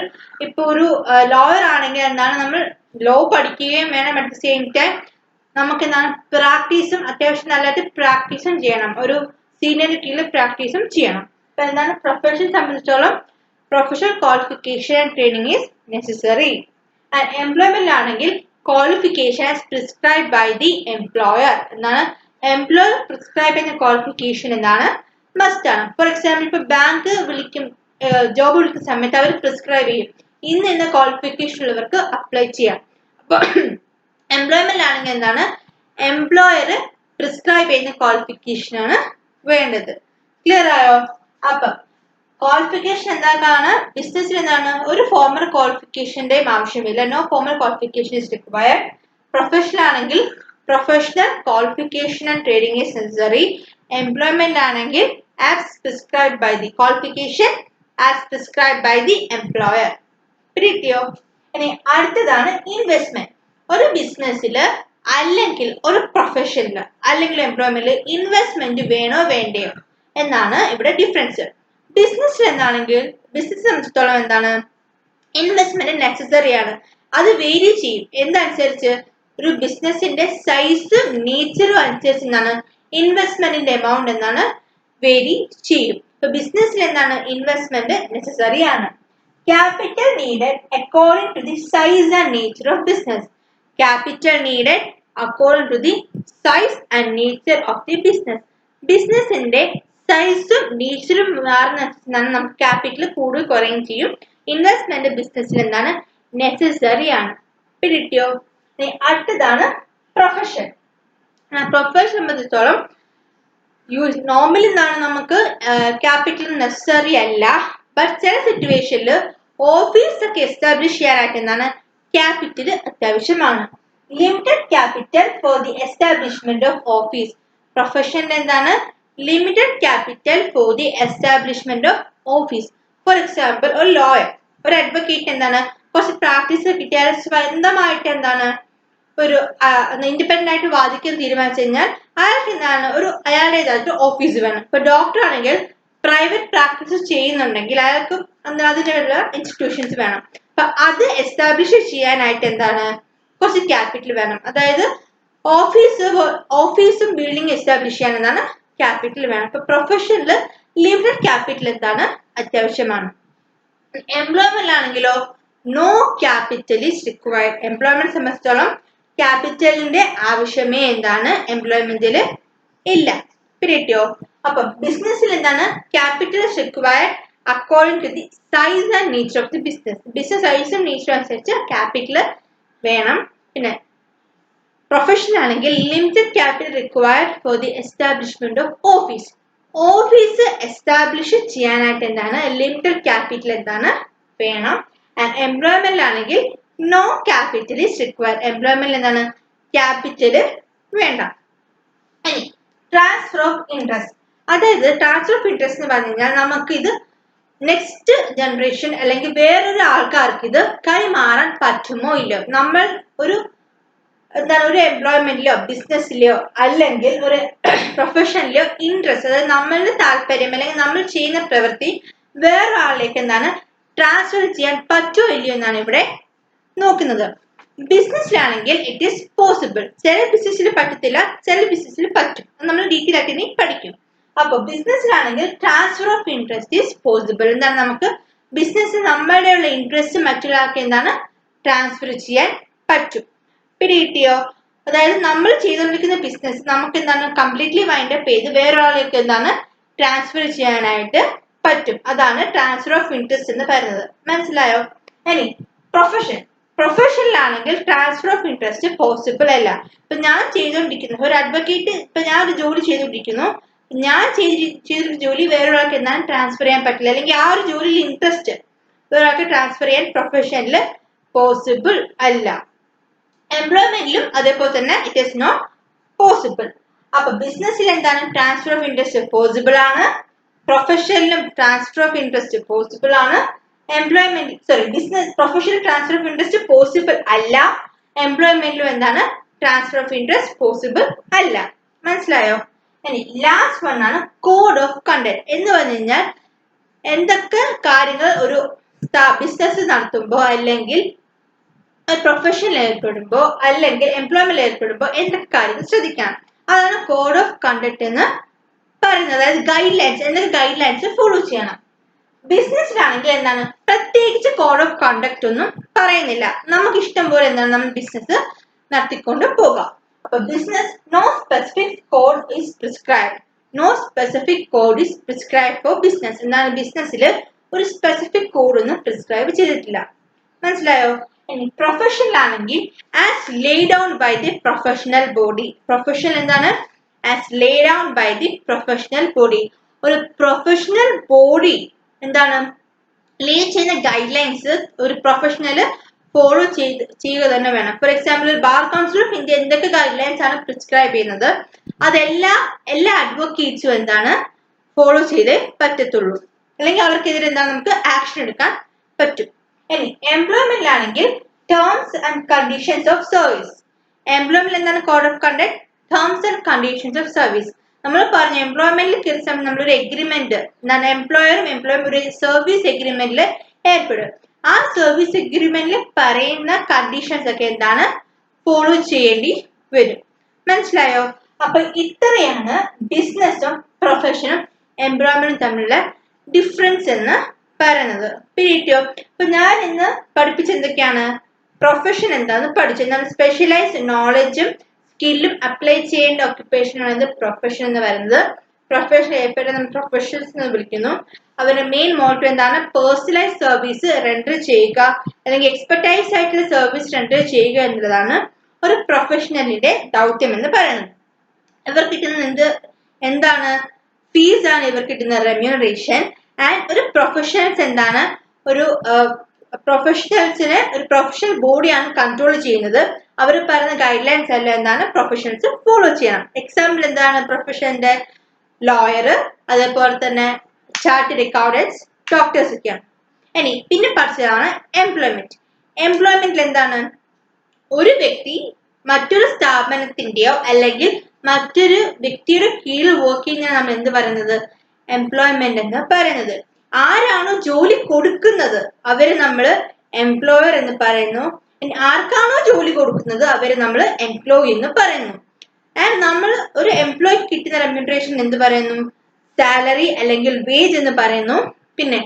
ഇപ്പൊ ഒരു ലോയർ ആണെങ്കിൽ എന്താണ് നമ്മൾ ലോ പഠിക്കുകയും വേണം, അറ്റ് ദ സെയിം ടൈം നമുക്ക് എന്താണ് പ്രാക്ടീസും അത്യാവശ്യം നല്ലതായിട്ട് പ്രാക്ടീസും ചെയ്യണം, ഒരു സീനിയറിന് കീഴിൽ പ്രാക്ടീസും ചെയ്യണം. അപ്പൊ എന്താണ് പ്രൊഫഷനെ സംബന്ധിച്ചോളം professional qualification and training is necessary. And employment ആണെങ്കിൽ qualification as prescribe by the employer. എന്താണ് എംപ്ലോയർ പ്രിസ്ക്രൈബ് ചെയ്യുന്ന ക്വാളിഫിക്കേഷൻ എന്താണ് മസ്റ്റ് ആണ്. ഫോർ എക്സാമ്പിൾ ഇപ്പൊ ബാങ്ക് ജോബ് വിളിക്കുന്ന സമയത്ത് അവർ പ്രിസ്ക്രൈബ് ചെയ്യും ഇന്ന ക്വാളിഫിക്കേഷൻ ഉള്ളവർക്ക് അപ്ലൈ ചെയ്യാം. അപ്പൊ എംപ്ലോയ്മെന്റ് ആണെങ്കിൽ എന്താണ് എംപ്ലോയർ പ്രിസ്ക്രൈബ് ചെയ്യുന്ന ക്വാളിഫിക്കേഷൻ ആണ് വേണ്ടത്. ക്ലിയർ ആയോ? അപ്പൊ ക്വാളിഫിക്കേഷൻ എന്താണ് ബിസിനസ്സിൽ എന്താണ് ഒരു ഫോമൽ ക്വാളിഫിക്കേഷന്റെയും ആവശ്യമില്ല, no formal qualification is required. Professional ആണെങ്കിൽ professional qualification and training is necessary. Employment ആണെങ്കിൽ as prescribe by the qualification as prescribe by the employer. പിടിയോ? ഇനി അടുത്തതാണ് ഇൻവെസ്റ്റ്മെന്റ്. ഒരു ബിസിനസ്സിൽ അല്ലെങ്കിൽ ഒരു പ്രൊഫഷനിൽ അല്ലെങ്കിൽ എംപ്ലോയ്മെന്റിൽ ഇൻവെസ്റ്റ്മെന്റ് വേണോ വേണ്ടയോ എന്നാണ് ഇവിടെ ഡിഫറൻസ്. ബിസിനസ്സിൽ എന്താണെങ്കിൽ ബിസിനസ് സംബന്ധിച്ചിടത്തോളം എന്താണ് ഇൻവെസ്റ്റ്മെന്റ് നെസസറി ആണ്. അത് വേരി ചെയ്യും എന്തനുസരിച്ച് ഒരു ബിസിനസിന്റെ സൈസും നേച്ചറും അനുസരിച്ച് എന്താണ് ഇൻവെസ്റ്റ്മെന്റിന്റെ എമൗണ്ട് എന്താണ് വേരി ചെയ്യും. ഇപ്പൊ ബിസിനസ്സിൽ എന്താണ് ഇൻവെസ്റ്റ്മെന്റ് നെസസറി ആണ്. Capital needed according to the size and nature of business. Capital needed according to the size and nature of the business. ബിസിനസിന്റെ സൈസും നേച്ചറും മാറുന്നതനുസരിച്ചാണ് നമുക്ക് ക്യാപിറ്റൽ കൂടുതൽ കുറയുകയും ചെയ്യും. ഇൻവെസ്റ്റ്മെന്റ് ബിസിനസ്സിൽ എന്താണ് നെസസറി ആണ്. പിടിയോ? അടുത്തതാണ് പ്രൊഫഷൻ. പ്രൊഫഷൻ സംബന്ധിച്ചിടത്തോളം നോർമലി എന്താണ് നമുക്ക് ക്യാപിറ്റൽ നെസസറി അല്ല, ബട്ട് ചില സിറ്റുവേഷനിൽ ഓഫീസ് ഒക്കെ എസ്റ്റാബ്ലിഷ് ചെയ്യാനായിട്ട് എന്താണ് ക്യാപിറ്റൽ അത്യാവശ്യമാണ്. Limited capital for the establishment of office. പ്രൊഫഷനിൽ എന്താണ് limited capital for the establishment of office. For example ഒരു ലോയർ ഒരു അഡ്വക്കേറ്റ് എന്താണ് കുറച്ച് പ്രാക്ടീസ് കിട്ടിയാൽ സ്വന്തമായിട്ട് എന്താണ് ഒരു ഇൻഡിപെൻഡന്റ് ആയിട്ട് വാദിക്കാൻ തീരുമാനിച്ചു കഴിഞ്ഞാൽ അയാൾക്ക് എന്താണ് അയാളുടേതായിട്ട് ഓഫീസ് വേണം. ഇപ്പൊ ഡോക്ടർ ആണെങ്കിൽ പ്രൈവറ്റ് പ്രാക്ടീസ് ചെയ്യുന്നുണ്ടെങ്കിൽ അയാൾക്ക് അതിനുള്ള ഇൻസ്റ്റിറ്റ്യൂഷൻസ് വേണം. അപ്പൊ അത് എസ്റ്റാബ്ലിഷ് ചെയ്യാനായിട്ട് എന്താണ് കുറച്ച് ക്യാപിറ്റൽ വേണം. അതായത് ഓഫീസും ബിൽഡിംഗ് എസ്റ്റാബ്ലിഷ് ചെയ്യാൻ എന്താണ് ക്യാപിറ്റൽ വേണം. ഇപ്പൊ പ്രൊഫഷനിൽ ലിമിറ്റഡ് ക്യാപിറ്റൽ എന്താണ് അത്യാവശ്യമാണ്. എംപ്ലോയ്മെന്റ് ആണെങ്കിലോ no capital is required. Employment സംബന്ധിച്ചോളം ക്യാപിറ്റലിന്റെ ആവശ്യമേ എന്താണ് എംപ്ലോയ്മെന്റിൽ ഇല്ല. പിടിയോ? അപ്പൊ ബിസിനസ്സിൽ എന്താണ് capital is required according to the size and nature of the business. Business സൈസും നേച്ചറും അനുസരിച്ച് ക്യാപിറ്റൽ വേണം. പിന്നെ പ്രൊഫഷൻ ആണെങ്കിൽ limited capital required for the establishment of office. Office establish ചെയ്യാനായിട്ട് എന്താണ് ലിമിറ്റഡ് ക്യാപിറ്റൽ എന്താണ് വേണം. ആൻഡ് എംപ്ലോയ്മെന്റ് ആണെങ്കിൽ no capital is required. Employment എന്താണ് ക്യാപിറ്റൽ വേണ്ട. ഇനി ട്രാൻസ്ഫർ ഓഫ് ഇൻട്രസ്റ്റ്. അതായത് ട്രാൻസ്ഫർ ഓഫ് ഇൻട്രസ്റ്റ് എന്ന് പറഞ്ഞു കഴിഞ്ഞാൽ നമുക്ക് ഇത് നെക്സ്റ്റ് ജനറേഷൻ അല്ലെങ്കിൽ വേറൊരു ആൾക്കാർക്ക് ഇത് കൈമാറാൻ പറ്റുമോ ഇല്ലയോ. നമ്മൾ ഒരു എംപ്ലോയ്മെന്റിലോ ബിസിനസ്സിലോ അല്ലെങ്കിൽ ഒരു പ്രൊഫഷനിലോ ഇൻട്രസ്റ്റ്, അതായത് നമ്മളുടെ താല്പര്യം അല്ലെങ്കിൽ നമ്മൾ ചെയ്യുന്ന പ്രവൃത്തി വേറൊരാളിലേക്ക് എന്താണ് ട്രാൻസ്ഫർ ചെയ്യാൻ പറ്റുമോ ഇല്ലയോ എന്നാണ് ഇവിടെ നോക്കുന്നത്. ബിസിനസ്സിലാണെങ്കിൽ ഇറ്റ് ഈസ് പോസിബിൾ. ചില ബിസിനസ്സിൽ പറ്റത്തില്ല, ചില ബിസിനസ്സിൽ പറ്റും. നമ്മൾ ഡീറ്റെയിൽ ആയിട്ട് ഇനി പഠിക്കും. അപ്പൊ ബിസിനസ്സിലാണെങ്കിൽ transfer of interest is possible. എന്താണ് നമുക്ക് ബിസിനസ് നമ്മളുടെ ഉള്ള ഇൻട്രസ്റ്റ് മറ്റൊരാൾക്ക് എന്താണ് ട്രാൻസ്ഫർ ചെയ്യാൻ പറ്റും. പിടികിട്ടിയോ? അതായത് നമ്മൾ ചെയ്തുകൊണ്ടിരിക്കുന്ന ബിസിനസ് നമുക്ക് എന്താണ് കംപ്ലീറ്റ്ലി വൈൻഡ് അപ്പ് ചെയ്ത് വേറൊരാളിലേക്ക് എന്താണ് ട്രാൻസ്ഫർ ചെയ്യാനായിട്ട് പറ്റും. അതാണ് ട്രാൻസ്ഫർ ഓഫ് ഇൻട്രസ്റ്റ് എന്ന് പറയുന്നത്. മനസ്സിലായോ? ഇനി പ്രൊഫഷൻ. പ്രൊഫഷനിലാണെങ്കിൽ ട്രാൻസ്ഫർ ഓഫ് ഇൻട്രസ്റ്റ് പോസിബിൾ അല്ല. ഇപ്പൊ ഞാൻ ചെയ്തുകൊണ്ടിരിക്കുന്നു, ഒരു അഡ്വക്കേറ്റ്, ഇപ്പൊ ഞാൻ ഒരു ജോലി ചെയ്തുകൊണ്ടിരിക്കുന്നു, ഞാൻ ചെയ്തൊരു ജോലി വേറൊരാൾക്ക് എന്താണ് ട്രാൻസ്ഫർ ചെയ്യാൻ പറ്റില്ല, അല്ലെങ്കിൽ ആ ഒരു ജോലിയിൽ ഇൻട്രസ്റ്റ് വേറൊരാൾക്ക് ട്രാൻസ്ഫർ ചെയ്യാൻ പ്രൊഫഷനിൽ പോസിബിൾ അല്ല. എംപ്ലോയ്മെന്റിലും അതേപോലെ തന്നെ ഇറ്റ് ഈസ് നോട്ട് പോസിബിൾ. അപ്പൊ ബിസിനസ്സിൽ എന്താണ് ട്രാൻസ്ഫർ ഓഫ് ഇൻട്രസ്റ്റ് പോസിബിൾ ആണ്, പ്രൊഫഷനിലും ട്രാൻസ്ഫർ ഓഫ് ഇൻട്രസ്റ്റ് പോസിബിൾ ആണ്. Business professional transfer of interest possible അല്ല, എംപ്ലോയ്മെന്റിലും എന്താണ് ട്രാൻസ്ഫർ ഓഫ് ഇൻട്രസ്റ്റ് പോസിബിൾ അല്ല. മനസ്സിലായോ? ഇനി ലാസ്റ്റ് വൺ ആണ് കോഡ് ഓഫ് കണ്ടക്ട് എന്ന് പറഞ്ഞു കഴിഞ്ഞാൽ എന്തൊക്കെ കാര്യങ്ങൾ ഒരു ബിസിനസ് നടത്തുമ്പോൾ അല്ലെങ്കിൽ പ്രൊഫഷനിൽ ഏർപ്പെടുമ്പോൾ അല്ലെങ്കിൽ എംപ്ലോയ്മെന്റ് ഏർപ്പെടുമ്പോൾ എന്തൊക്കെ കാര്യങ്ങൾ ശ്രദ്ധിക്കണം, അതാണ് കോഡ് ഓഫ് കണ്ടക്ട് എന്ന് പറയുന്നത്. അതായത് ഗൈഡ് ലൈൻസ്, എന്തൊക്കെ ഗൈഡ് ലൈൻസ് ഫോളോ ചെയ്യണം. ബിസിനസ്സിലാണെങ്കിൽ എന്താണ് പ്രത്യേകിച്ച് കോഡ് ഓഫ് കണ്ടക്ട് ഒന്നും പറയുന്നില്ല, നമുക്ക് ഇഷ്ടം പോലെ എന്താണ് നമ്മൾ ബിസിനസ് നടത്തിക്കൊണ്ട് പോകാം. അപ്പൊ business no specific code is prescribe, no specific code is prescribe for business. എന്താണ് ബിസിനസ്സിൽ ഒരു സ്പെസിഫിക് കോഡ് ഒന്നും പ്രിസ്ക്രൈബ് ചെയ്തിട്ടില്ല. മനസ്സിലായോ? ഇനി പ്രൊഫഷനിലാണെങ്കിൽ as lay down by the professional body. Professional എന്താണ് as lay down by the professional body. ഒരു പ്രൊഫഷണൽ ബോഡി എന്താണ് ലേ ചെയ്യുന്ന ഗൈഡ് ലൈൻസ് ഒരു പ്രൊഫഷണൽ ഫോളോ ചെയ്യുക തന്നെ വേണം. For example bar council of India എന്തൊക്കെ ഗൈഡ് ലൈൻസ് ആണ് പ്രിസ്ക്രൈബ് ചെയ്യുന്നത് അതെല്ലാം എല്ലാ അഡ്വക്കേറ്റ്സും എന്താണ് ഫോളോ ചെയ്തേ പറ്റത്തുള്ളൂ, അല്ലെങ്കിൽ അവർക്കെതിരെ എന്താണ് നമുക്ക് ആക്ഷൻ എടുക്കാൻ പറ്റും. ഇനി എംപ്ലോയ്മെന്റിലാണെങ്കിൽ terms and conditions of service. Employment എന്താണ് code of conduct terms and conditions of service. നമ്മൾ പറഞ്ഞു എംപ്ലോയ്മെന്റിൽ കയറിയ സമയം നമ്മളൊരു എഗ്രിമെന്റ് എന്താണ് എംപ്ലോയറും എംപ്ലോയും ഒരു സർവീസ് എഗ്രിമെന്റിൽ ഏർപ്പെടും. ആ സർവീസ് എഗ്രിമെന്റിൽ പറയുന്ന കണ്ടീഷൻസ് ഒക്കെ എന്താണ് ഫോളോ ചെയ്യേണ്ടി വരും. മനസ്സിലായോ? അപ്പൊ ഇത്രയാണ് ബിസിനസ്സും പ്രൊഫഷനും എംപ്ലോയ്മെന്റും തമ്മിലുള്ള ഡിഫറൻസ് എന്ന് പറയുന്നത്. പിടിയോ? ഇപ്പൊ ഞാൻ ഇന്ന് പഠിപ്പിച്ച എന്തൊക്കെയാണ് പ്രൊഫഷൻ എന്താന്ന് പഠിച്ചു. എന്താണ് സ്പെഷ്യലൈസ്ഡ് നോളജും സ്കില്ലും അപ്ലൈ ചെയ്യേണ്ട ഓക്യുപ്പേഷൻ ആണ് പ്രൊഫഷൻ എന്ന് പറയുന്നത്. പ്രൊഫഷൻ ഏർപ്പെട്ട നമ്മൾ പ്രൊഫഷണൽസ് എന്ന് വിളിക്കുന്നു. അവരുടെ മെയിൻ മോട്ടോ എന്താണ് പേഴ്സണലൈസ് സർവീസ് റെൻഡർ ചെയ്യുക അല്ലെങ്കിൽ എക്സ്പെർട്ടൈസ് ആയിട്ടുള്ള സർവീസ് റെൻഡർ ചെയ്യുക എന്നുള്ളതാണ് ഒരു പ്രൊഫഷണലിന്റെ ദൗത്യം എന്ന് പറയുന്നത്. ഇവർ കിട്ടുന്നത് എന്താണ് ഫീസ് ആണ് ഇവർ കിട്ടുന്ന റെമ്യൂണറേഷൻ. ആൻഡ് ഒരു പ്രൊഫഷണൽസ് എന്താണ് ഒരു പ്രൊഫഷണൽസിനെ ഒരു പ്രൊഫഷണൽ ബോഡിയാണ് കൺട്രോൾ ചെയ്യുന്നത്. അവർ പറയുന്ന ഗൈഡ് ലൈൻസ് എല്ലാം എന്താണ് പ്രൊഫഷണൽസ് ഫോളോ ചെയ്യണം. എക്സാമ്പിൾ എന്താണ് പ്രൊഫഷന്റെ ലോയർ, അതേപോലെ തന്നെ ചാർട്ടേഡ് അക്കൗണ്ടൻസ്, ഡോക്ടേഴ്സ് ഒക്കെയാണ്. ഇനി പിന്നെ പഠിച്ചതാണ് എംപ്ലോയ്മെന്റ്. എംപ്ലോയ്മെന്റിൽ എന്താണ് ഒരു വ്യക്തി മറ്റൊരു സ്ഥാപനത്തിന്റെയോ അല്ലെങ്കിൽ മറ്റൊരു വ്യക്തിയുടെ കീഴിൽ വർക്ക് ചെയ്യുന്നതിന് നമ്മൾ എന്ത് പറയുന്നത് എംപ്ലോയ്മെന്റ് എന്ന് പറയുന്നത്. ആരാണോ ജോലി കൊടുക്കുന്നത് അവര് നമ്മൾ എംപ്ലോയർ എന്ന് പറയുന്നു. ആർക്കാണോ ജോലി കൊടുക്കുന്നത് അവര് നമ്മൾ എംപ്ലോയി എന്ന് പറയുന്നു. ആൻഡ് നമ്മൾ ഒരു എംപ്ലോയി കിട്ടുന്ന റെമ്യൂണറേഷൻ എന്ത് പറയുന്നു സാലറി അല്ലെങ്കിൽ വേജ് എന്ന് പറയുന്നു. പിന്നെ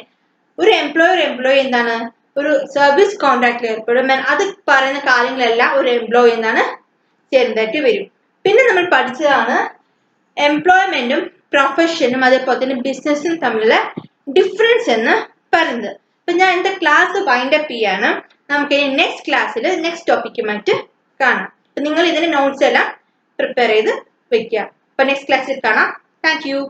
ഒരു എംപ്ലോയി എന്താണ് ഒരു സർവീസ് കോൺട്രാക്റ്റിൽ ഏർപ്പെടും. അത് പറയുന്ന കാര്യങ്ങളെല്ലാം ഒരു എംപ്ലോയി എന്താണ് ചേർന്നിട്ട് വരും. പിന്നെ നമ്മൾ പഠിച്ചതാണ് എംപ്ലോയ്മെന്റും പ്രൊഫഷനും അതേപോലെ തന്നെ ബിസിനസ്സും തമ്മിലുള്ള ഡിഫറൻസ് എന്ന് പറയുന്നത്. അപ്പൊ ഞാൻ എന്റെ ക്ലാസ് വൈൻഡ് അപ്പ് ചെയ്യാണ്. നമുക്ക് ഇനി നെക്സ്റ്റ് ക്ലാസ്സിൽ നെക്സ്റ്റ് ടോപ്പിക്കുമായിട്ട് കാണാം. അപ്പൊ നിങ്ങൾ ഇതിന്റെ നോട്ട്സ് എല്ലാം പ്രിപ്പയർ ചെയ്ത് വെക്കുക. അപ്പൊ നെക്സ്റ്റ് ക്ലാസ്സിൽ കാണാം. Thank you.